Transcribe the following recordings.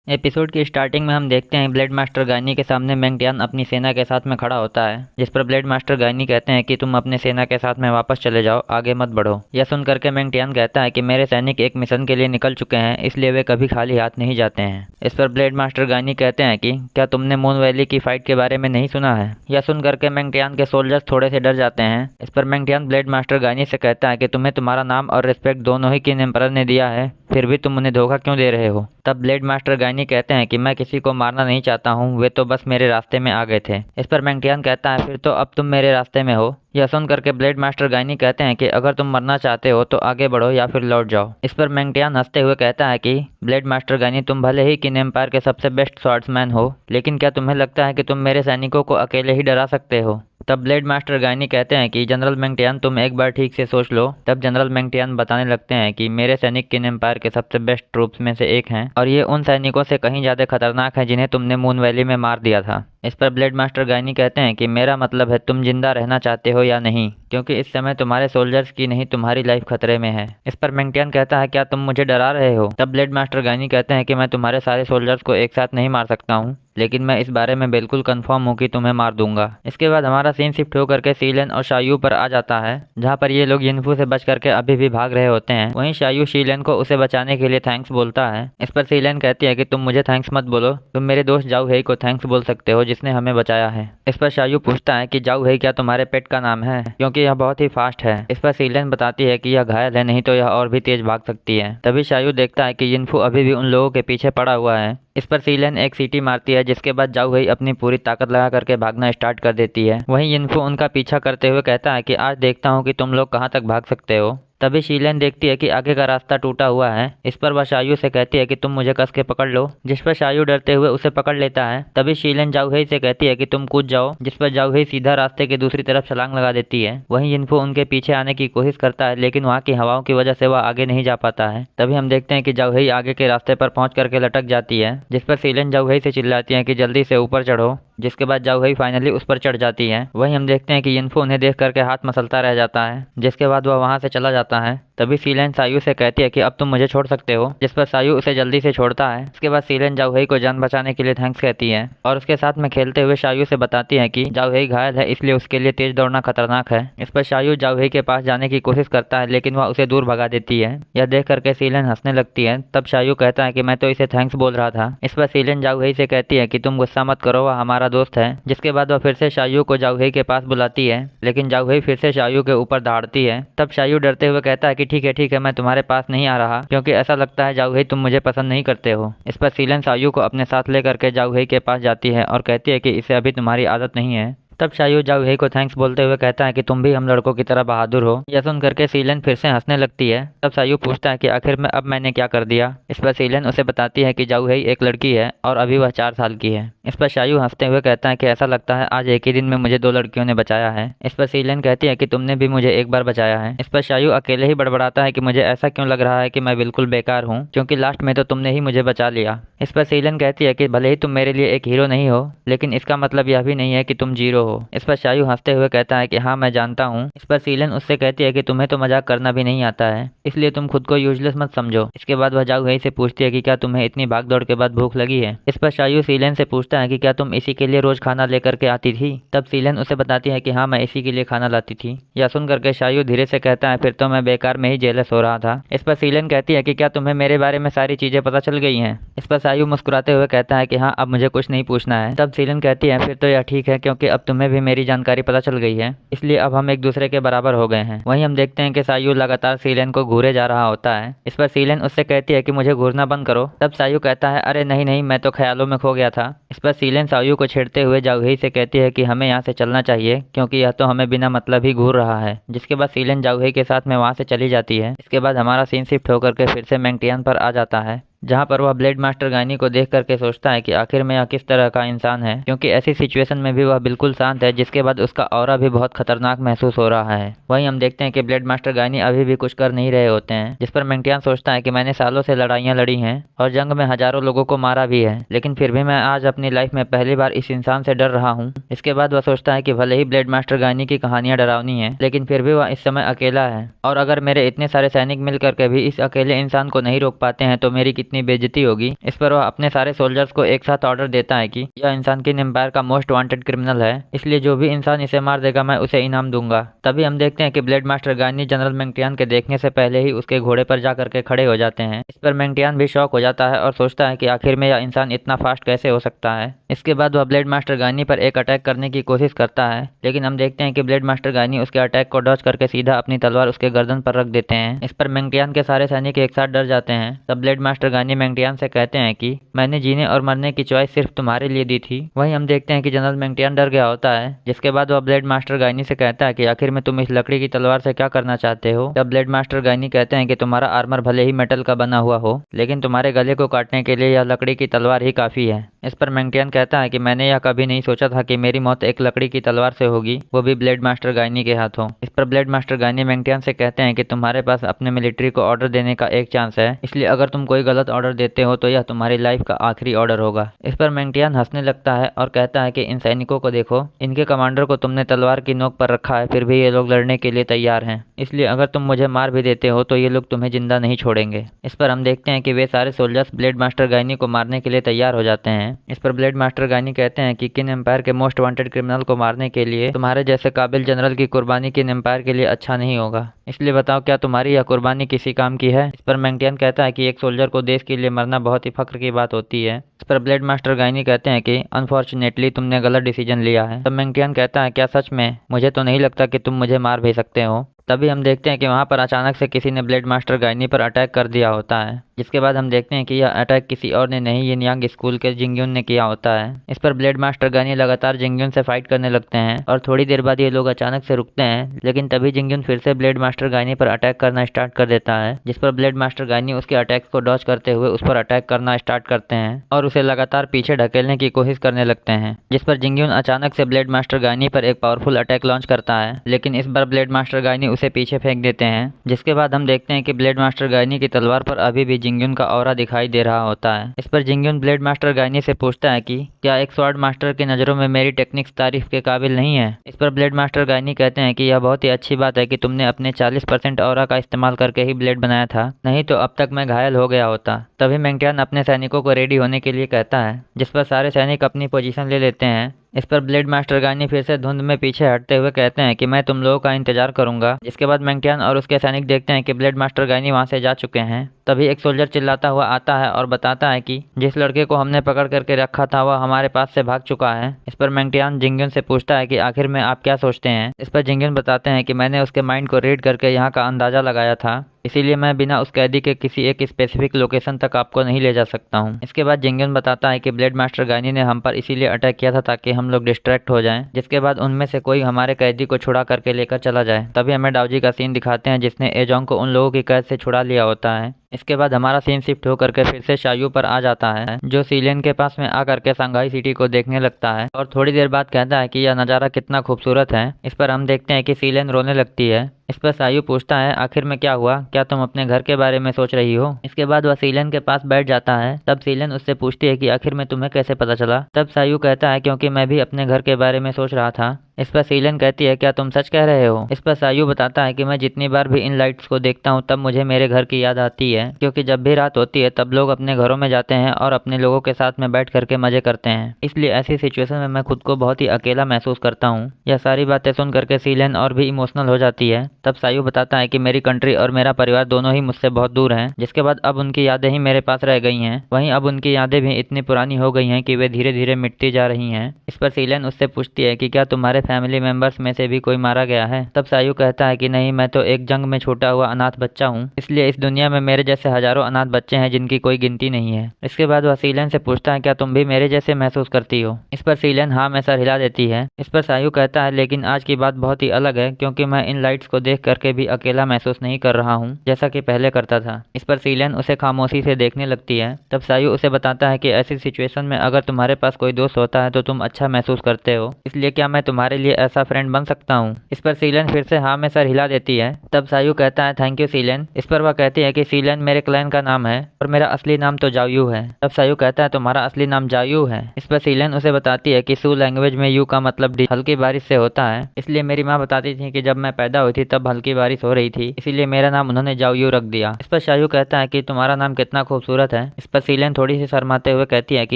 Episode की starting में हम देखते हैं ब्लेड मास्टर गायनी के सामने मेंग टियान अपनी सेना के साथ में खड़ा होता है, जिस पर ब्लेड मास्टर गायनी कहते हैं कि तुम अपने सेना के साथ में वापस चले जाओ, आगे मत बढ़ो। यह सुन करके मेंग टियान कहता है कि मेरे सैनिक एक मिशन के लिए निकल चुके हैं, इसलिए वे कभी खाली हाथ नहीं जाते हैं। इस पर ब्लेड मास्टर गायनी कहते हैं कि क्या तुमने मून वैली की फाइट के बारे में नहीं सुना है। यह सुन करके मेंग टियान के सोल्जर्स थोड़े से डर जाते हैं। इस पर मेंग टियान ब्लेड मास्टर गायनी से कहता है कि तुम्हें तुम्हारा नाम और रिस्पेक्ट दोनों ही किंग एम्परर ने दिया है, फिर भी तुम उन्हें धोखा क्यों दे रहे हो। तब ब्लेड मास्टर गायनी कहते हैं कि मैं किसी को मारना नहीं चाहता हूँ, वे तो बस मेरे रास्ते में आ गए थे। इस पर मेंग टियान कहता है फिर तो अब तुम मेरे रास्ते में हो। यह सुन करके ब्लेड मास्टर गायनी कहते हैं कि अगर तुम मरना चाहते हो तो आगे बढ़ो या फिर लौट जाओ। इस पर मेंग टियान हंसते हुए कहता है कि ब्लेड मास्टर गायनी तुम भले ही किन एम्पायर के सबसे बेस्ट स्वॉर्ड्समैन हो, लेकिन क्या तुम्हें लगता है कि तुम मेरे सैनिकों को अकेले ही डरा सकते हो। तब ब्लेड मास्टर गायनी कहते हैं कि जनरल मेंग टियान तुम एक बार ठीक से सोच लो। तब जनरल मेंग टियान बताने लगते हैं कि मेरे सैनिक किन एम्पायर के सबसे बेस्ट ट्रूप्स में से एक हैं और ये उन सैनिकों से कहीं ज़्यादा खतरनाक है जिन्हें तुमने मून वैली में मार दिया था। इस पर ब्लेड मास्टर गायनी कहते हैं कि मेरा मतलब है तुम जिंदा रहना चाहते हो या नहीं, क्योंकि इस समय तुम्हारे सोल्जर्स की नहीं तुम्हारी लाइफ खतरे में है। इस पर मेंग टियान कहता है क्या तुम मुझे डरा रहे हो। तब ब्लेड मास्टर गायनी कहते हैं कि मैं तुम्हारे सारे सोल्जर्स को एक साथ नहीं मार सकता हूँ, लेकिन मैं इस बारे में बिल्कुल कंफर्म हूँ कि तुम्हें मार दूंगा। इसके बाद हमारा सीन शिफ्ट होकर के सीलेन और शायू पर आ जाता है, जहाँ पर ये लोग यिनफू से बच करके अभी भी भाग रहे होते हैं। वहीं शायू शीलेन को उसे बचाने के लिए थैंक्स बोलता है। इस पर सीलेन कहती है कि तुम मुझे थैंक्स मत बोलो, तुम मेरे दोस्त जाऊ हेई को थैंक्स बोल सकते हो जिसने हमें बचाया है। इस पर शायू पूछता है कि जाऊ हेई क्या तुम्हारे पेट का नाम है, क्योंकि यह बहुत ही फास्ट है। इस पर सीलेन बताती है कि यह घायल है, नहीं तो यह और भी तेज भाग सकती है। तभी शायू देखता है कि यिनफू अभी भी उन लोगों के पीछे पड़ा हुआ है। इस पर सीलेन एक सीटी मारती है, जिसके बाद जाऊ हेई अपनी पूरी ताकत लगा करके भागना स्टार्ट कर देती है। वहीं यिनफू उनका पीछा करते हुए कहता है कि आज देखता हूँ कि तुम लोग कहाँ तक भाग सकते हो। तभी शीलेन देखती है कि आगे का रास्ता टूटा हुआ है। इस पर वह शायू से कहती है कि तुम मुझे कस के पकड़ लो, जिस पर शायू डरते हुए उसे पकड़ लेता है। तभी शीलेन जाऊ हेई से कहती है कि तुम कूद जाओ, जिस पर जाऊ हेई सीधा रास्ते की दूसरी तरफ छलांग लगा देती है। वहीं यिनफू उनके पीछे आने की कोशिश करता है, लेकिन वहाँ की हवाओं की वजह से वह आगे नहीं जा पाता है। तभी हम देखते हैं कि जाऊ हेई आगे के रास्ते पर पहुंच करके लटक जाती है, जिस पर सीलेन जाऊ हेई से चिल्लाती है कि जल्दी से ऊपर चढ़ो, जिसके बाद जाऊ हेई फाइनली उस पर चढ़ जाती है। वहीं हम देखते हैं कि यिनफू उन्हें देख करके हाथ मसलता रह जाता है, जिसके बाद वह वहां से चला जाता है। तभी सीलेन सायू से कहती है कि अब तुम मुझे छोड़ सकते हो, जिस पर सायू उसे जल्दी से छोड़ता है। इसके बाद सीलेन जाऊ हेई को जान बचाने के लिए थैंक्स कहती है और उसके साथ में खेलते हुए शायू से बताती है कि जाऊ हेई घायल है, इसलिए उसके लिए तेज दौड़ना खतरनाक है। इस पर शायू जाऊ हेई के पास जाने की कोशिश करता है, लेकिन वह उसे दूर भगा देती है। यह देख करके सीलेन हंसने लगती है। तब शायू कहता है कि मैं तो इसे थैंक्स बोल रहा था। इस पर सीलेन जाऊ हेई से कहती है कि तुम गुस्सा मत करो, वह हमारा दोस्त है। जिसके बाद वह फिर से शायू को जाऊ हेई के पास बुलाती है, लेकिन जाऊ हेई फिर से शायू के ऊपर दहाड़ती है। तब शायू डरते हुए कहता है कि ठीक है, मैं तुम्हारे पास नहीं आ रहा, क्योंकि ऐसा लगता है जाऊ हेई तुम मुझे पसंद नहीं करते हो। इस पर सीलेन शायू को अपने साथ लेकर के जाऊ हेई के पास जाती है और कहती है कि इसे अभी तुम्हारी आदत नहीं है। तब शायू जाऊ हेई को थैंक्स बोलते हुए कहता है कि तुम भी हम लड़कों की तरह बहादुर हो। यह सुन करके सीलेन फिर से हंसने लगती है। तब शायू पूछता है कि आखिर में अब मैंने क्या कर दिया। इस पर सीलेन उसे बताती है कि जाऊ हेई एक लड़की है और अभी वह 4 साल की है। इस पर शायू हंसते हुए कहता है कि ऐसा लगता है आज एक ही दिन में मुझे 2 लड़कियों ने बचाया है। इस पर सीलेन कहती है कि तुमने भी मुझे एक बार बचाया है। इस पर शायू अकेले ही बड़बड़ाता है कि मुझे ऐसा क्यों लग रहा है कि मैं बिल्कुल बेकार हूँ, क्योंकि लास्ट में तो तुमने ही मुझे बचा लिया। इस पर सीलेन कहती है कि भले ही तुम मेरे लिए एक हीरो नहीं हो, लेकिन इसका मतलब यह भी नहीं है कि तुम जीरो हो। इस पर शायू हंसते हुए कहता है कि हाँ मैं जानता हूँ। इस पर सीलेन उससे कहती है कि तुम्हें तो मजाक करना भी नहीं आता है, इसलिए तुम खुद को यूजलेस मत समझो। इसके बाद वह जाऊ हेई से पूछती है कि क्या तुम्हें इतनी भागदौड़ के बाद भूख लगी है। इस पर शायू सीलेन से पूछता है कि क्या तुम इसी के लिए रोज खाना लेकर के आती थी। तब सीलेन उसे बताती है कि हाँ मैं इसी के लिए खाना लाती थी। यह सुन करके शायू धीरे से कहता है फिर तो मैं बेकार में ही जेलस हो रहा था। इस पर सीलेन कहती है कि क्या तुम्हें मेरे बारे में सारी चीजें पता चल गई हैं। इस पर शायू मुस्कुराते हुए कहता है कि हाँ अब मुझे कुछ नहीं पूछना है। तब सीलेन कहती है फिर तो यह ठीक है, क्योंकि अब तुम्हें भी मेरी जानकारी पता चल गई है, इसलिए अब हम एक दूसरे के बराबर हो गए हैं। वहीं हम देखते हैं कि सायू लगातार सीलेन को घूरे जा रहा होता है। इस पर सीलेन उससे कहती है कि मुझे घूरना बंद करो। तब सायू कहता है अरे नहीं नहीं, मैं तो ख्यालों में खो गया था। इस पर सीलेन सायू को छेड़ते हुए जाऊ हेई से कहती है कि हमें यहाँ से चलना चाहिए, क्योंकि यह तो हमें बिना मतलब ही घूर रहा है। जिसके बाद सीलेन जाऊ हेई के साथ में वहाँ से चली जाती है। इसके बाद हमारा सीन शिफ्ट होकर के फिर से मेंग टियान पर आ जाता है, जहाँ पर वह ब्लेड मास्टर गायनी को देख करके सोचता है कि आखिर में यह किस तरह का इंसान है, क्योंकि ऐसी सिचुएशन में भी वह बिल्कुल शांत है। जिसके बाद उसका ऑरा भी बहुत खतरनाक महसूस हो रहा है। वहीं हम देखते हैं कि ब्लेड मास्टर गायनी अभी भी कुछ कर नहीं रहे होते हैं, जिस पर मेंग टियान सोचता है कि मैंने सालों से लड़ाइयाँ लड़ी हैं और जंग में हजारों लोगों को मारा भी है, लेकिन फिर भी मैं आज अपनी लाइफ में पहली बार इस इंसान से डर रहा हूँ। इसके बाद वह सोचता है कि भले ही ब्लेड मास्टर गायनी की कहानियां डरावनी है, लेकिन फिर भी वह इस समय अकेला है, और अगर मेरे इतने सारे सैनिक मिल करके भी इस अकेले इंसान को नहीं रोक पाते हैं तो मेरी कितनी कितनी बेइज्जती होगी। इस पर वह अपने सारे सोल्जर्स को एक साथ ऑर्डर देता है कि यह इंसान किन एम्पायर का मोस्ट वांटेड क्रिमिनल है, इसलिए जो भी इंसान इसे मार देगा मैं उसे इनाम दूंगा। तभी हम देखते हैं कि ब्लेड मास्टर गायनी जनरल मेंगटियान के देखने से पहले ही उसके घोड़े पर जा करके खड़े हो जाते हैं। इस पर मेंगटियान भी शॉक हो जाता है और सोचता है कि आखिर में यह इंसान इतना फास्ट कैसे हो सकता है। इसके बाद वह ब्लेड मास्टर गायनी पर एक अटैक करने की कोशिश करता है, लेकिन हम देखते हैं कि ब्लेड मास्टर गायनी उसके अटैक को डॉज करके सीधा अपनी तलवार उसके गर्दन पर रख देते हैं। इस पर मेंगटियान के सारे सैनिक एक साथ डर जाते हैं। तब ब्लेड मास्टर गायनी मेंगटियान से कहते हैं कि मैंने जीने और मरने की चॉइस सिर्फ तुम्हारे लिए दी थी। वहीं हम देखते हैं कि जनरल मेंगटियान डर गया होता है, जिसके बाद वह ब्लेड मास्टर गायनी से कहता है कि आखिर में तुम इस लकड़ी की तलवार से क्या करना चाहते हो। तब ब्लेड मास्टर गायनी कहते हैं कि तुम्हारा आर्मर भले ही मेटल का बना हुआ हो, लेकिन तुम्हारे गले को काटने के लिए यह लकड़ी की तलवार ही काफी है। इस पर मेंगटियान कहता है कि मैंने यह कभी नहीं सोचा था कि मेरी मौत एक लकड़ी की तलवार से होगी, वो भी ब्लेड मास्टर गायनी के हाथों। इस पर ब्लेड मास्टर गायनी मेंगटियान से कहते हैं कि तुम्हारे पास अपने मिलिट्री को ऑर्डर देने का एक चांस है, इसलिए अगर तुम कोई गलत ऑर्डर देते हो तो यह तुम्हारी लाइफ का आखिरी ऑर्डर होगा। इस पर मेंगटियान हंसने लगता है और कहता है कि इन सैनिकों को देखो, इनके कमांडर को तुमने तलवार की नोक पर रखा है, फिर भी ये लोग लड़ने के लिए तैयार हैं, इसलिए अगर तुम मुझे मार भी देते हो तो ये लोग तुम्हें जिंदा नहीं छोड़ेंगे। इस पर हम देखते हैं कि वे सारे सोल्जर्स ब्लेड मास्टर गायनी को मारने के लिए तैयार हो जाते हैं। इस पर ब्लेड मास्टर गायनी कहते हैं कि किन एम्पायर के मोस्ट वांटेड क्रिमिनल को मारने के लिए तुम्हारे जैसे काबिल जनरल की कुर्बानी किन एम्पायर के लिए अच्छा नहीं होगा, इसलिए बताओ क्या तुम्हारी यह कुर्बानी किसी काम की है। इस पर मेंगटियान कहता है कि एक सोल्जर को देश के लिए मरना बहुत ही फख्र की बात होती है। इस पर ब्लेड मास्टर गायनी कहते हैं कि अनफॉर्चुनेटली तुमने गलत डिसीजन लिया है। तब मेंगटियान कहता है क्या सच में? मुझे तो नहीं लगता कि तुम मुझे मार भी सकते हो। तभी हम देखते हैं कि वहाँ पर अचानक से किसी ने ब्लेड मास्टर गायनी पर अटैक कर दिया होता है, जिसके बाद हम देखते हैं कि यह अटैक किसी और ने नहीं यिनयांग स्कूल के जिंगयुन ने किया होता है। इस पर ब्लेड मास्टर गायनी लगातार जिंगयुन से फाइट करने लगते हैं और थोड़ी देर बाद ये लोग अचानक से रुकते हैं, लेकिन तभी जिंगयुन फिर से ब्लेड मास्टर गायनी पर अटैक करना स्टार्ट कर देता है, जिस पर ब्लेड मास्टर गायनी उसके अटैक्स को डॉज करते हुए उस पर अटैक करना स्टार्ट करते हैं और उसे लगातार पीछे ढकेलने की कोशिश करने लगते हैं, जिस पर जिंगयुन अचानक से ब्लेड मास्टर गायनी पर एक पावरफुल अटैक लॉन्च करता है, लेकिन इस बार ब्लेड मास्टर गायनी उसे पीछे फेंक देते हैं। जिसके बाद हम देखते हैं कि ब्लेड मास्टर गायनी की तलवार पर अभी भी जिंगयुन का ऑरा दिखाई दे रहा होता है। इस पर जिंगयुन ब्लेड मास्टर गायनी से पूछता है कि क्या एक स्वॉर्ड मास्टर की नज़रों में मेरी टेक्निक्स तारीफ के काबिल नहीं है। इस पर ब्लेड मास्टर गायनी कहते हैं कि यह बहुत ही अच्छी बात है कि तुमने अपने 40% ऑरा का इस्तेमाल करके ही ब्लेड बनाया था, नहीं तो अब तक मैं घायल हो गया होता। तभी मेंगटियान अपने सैनिकों को रेडी होने के लिए कहता है, जिस पर सारे सैनिक अपनी पोजीशन ले लेते हैं। इस पर ब्लेड मास्टर गायनी फिर से धुंध में पीछे हटते हुए कहते हैं कि मैं तुम लोगों का इंतजार करूंगा। जिसके बाद मेंगटियान और उसके सैनिक देखते हैं कि ब्लेड मास्टर गायनी वहां से जा चुके हैं। तभी एक सोल्जर चिल्लाता हुआ आता है और बताता है कि जिस लड़के को हमने पकड़ करके रखा था वह हमारे पास से भाग चुका है। इस पर मेंगटियान जिंगयुन से पूछता है कि आखिर में आप क्या सोचते हैं। इस पर जिंगयुन बताते हैं कि मैंने उसके माइंड को रीड करके यहाँ का अंदाजा लगाया था, इसीलिए मैं बिना उस कैदी के किसी एक स्पेसिफिक लोकेशन तक आपको नहीं ले जा सकता हूँ। इसके बाद जिंगयुन बताता है कि ब्लेड मास्टर गायनी ने हम पर इसीलिए अटैक किया था ताकि हम लोग डिस्ट्रैक्ट हो जाएं, जिसके बाद उनमें से कोई हमारे कैदी को छुड़ा करके लेकर चला जाए। तभी हमें डाओजी का सीन दिखाते हैं जिसने एजोंग को उन लोगों की कैद से छुड़ा लिया होता है। इसके बाद हमारा सीन शिफ्ट होकर के फिर से शायू पर आ जाता है, जो सीलियन के पास में आकर के शंघाई सिटी को देखने लगता है और थोड़ी देर बाद कहता है कि यह नज़ारा कितना खूबसूरत है। इस पर हम देखते हैं कि सीलियन रोने लगती है। इस पर सायू पूछता है आखिर में क्या हुआ, क्या तुम अपने घर के बारे में सोच रही हो। इसके बाद वह सीलियन के पास बैठ जाता है। तब सीलियन उससे पूछती है कि आखिर में तुम्हें कैसे पता चला। तब सायू कहता है क्योंकि मैं भी अपने घर के बारे में सोच रहा था। इस पर सीलियन कहती है क्या तुम सच कह रहे हो। इस पर सायू बताता है कि मैं जितनी बार भी इन लाइट्स को देखता हूँ तब मुझे मेरे घर की याद आती है, क्योंकि जब भी रात होती है तब लोग अपने घरों में जाते हैं और अपने लोगों के साथ में बैठ करके मजे करते हैं, इसलिए ऐसी सिचुएशन में मैं खुद को बहुत ही अकेला महसूस करता हूँ। यह सारी बातें सुन करके सीलियन और भी इमोशनल हो जाती है। तब सायू बताता है कि मेरी कंट्री और मेरा परिवार दोनों ही मुझसे बहुत दूर हैं, जिसके बाद अब उनकी यादें ही मेरे पास रह गई हैं। वहीं अब उनकी यादें भी इतनी पुरानी हो गई हैं कि वे धीरे धीरे मिटती जा रही हैं। इस पर सीलियन उससे पूछती है कि क्या तुम्हारे फैमिली मेंबर्स में से भी कोई मारा गया है। तब सायू कहता है कि नहीं, मैं तो एक जंग में छूटा हुआ अनाथ बच्चा हूँ, इसलिए इस दुनिया में मेरे जैसे हजारों अनाथ बच्चे हैं जिनकी कोई गिनती नहीं है। इसके बाद वह सीलियन से पूछता है क्या तुम भी मेरे जैसे महसूस करती हो। इस पर सीलियन हाँ में सर हिला देती है। इस पर सायू कहता है लेकिन आज की बात बहुत ही अलग है, क्योंकि मैं इन लाइट्स को देख करके भी अकेला महसूस नहीं कर रहा हूँ जैसा कि पहले करता था। इस पर सीलियन उसे खामोशी से देखने लगती है। तब सायू उसे बताता है कि ऐसी सिचुएशन में अगर तुम्हारे पास कोई दोस्त होता है तो तुम अच्छा महसूस करते हो, इसलिए क्या मैं तुम्हारे तुम्हारे लिए ऐसा फ्रेंड बन सकता हूँ। इस पर सीलियन फिर से हाँ में सर हिला देती है। तब सायू कहता है थैंक यू सीलियन। इस पर वह कहती है कि सीलियन मेरे क्लैन का नाम है और मेरा असली नाम तो जायू है। तब सायू कहता है तुम्हारा असली नाम जायू है। इस पर सीलियन उसे बताती है कि सू लैंग्वेज में यू का मतलब हल्की बारिश से होता है, इसलिए मेरी माँ बताती थी कि जब मैं पैदा हुई थी तब हल्की बारिश हो रही थी, इसीलिए मेरा नाम उन्होंने जायू रख दिया। इस पर सायू कहता है कि तुम्हारा नाम कितना खूबसूरत है। इस पर सीलियन थोड़ी सी शर्माते हुए कहती है कि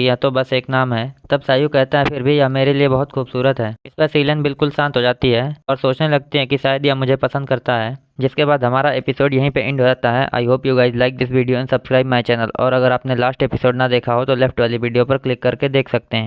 यह तो बस एक नाम है। तब सायू कहता है फिर भी यह मेरे लिए बहुत खूबसूरत है। इस पर सीलियन बिल्कुल शांत हो जाती है और सोचने लगती है कि शायद यह मुझे पसंद करता है। जिसके बाद हमारा एपिसोड यहीं पे एंड हो जाता है। I hope you guys like this video and subscribe my channel. और अगर आपने लास्ट एपिसोड ना देखा हो तो लेफ्ट वाली वीडियो पर क्लिक करके देख सकते हैं।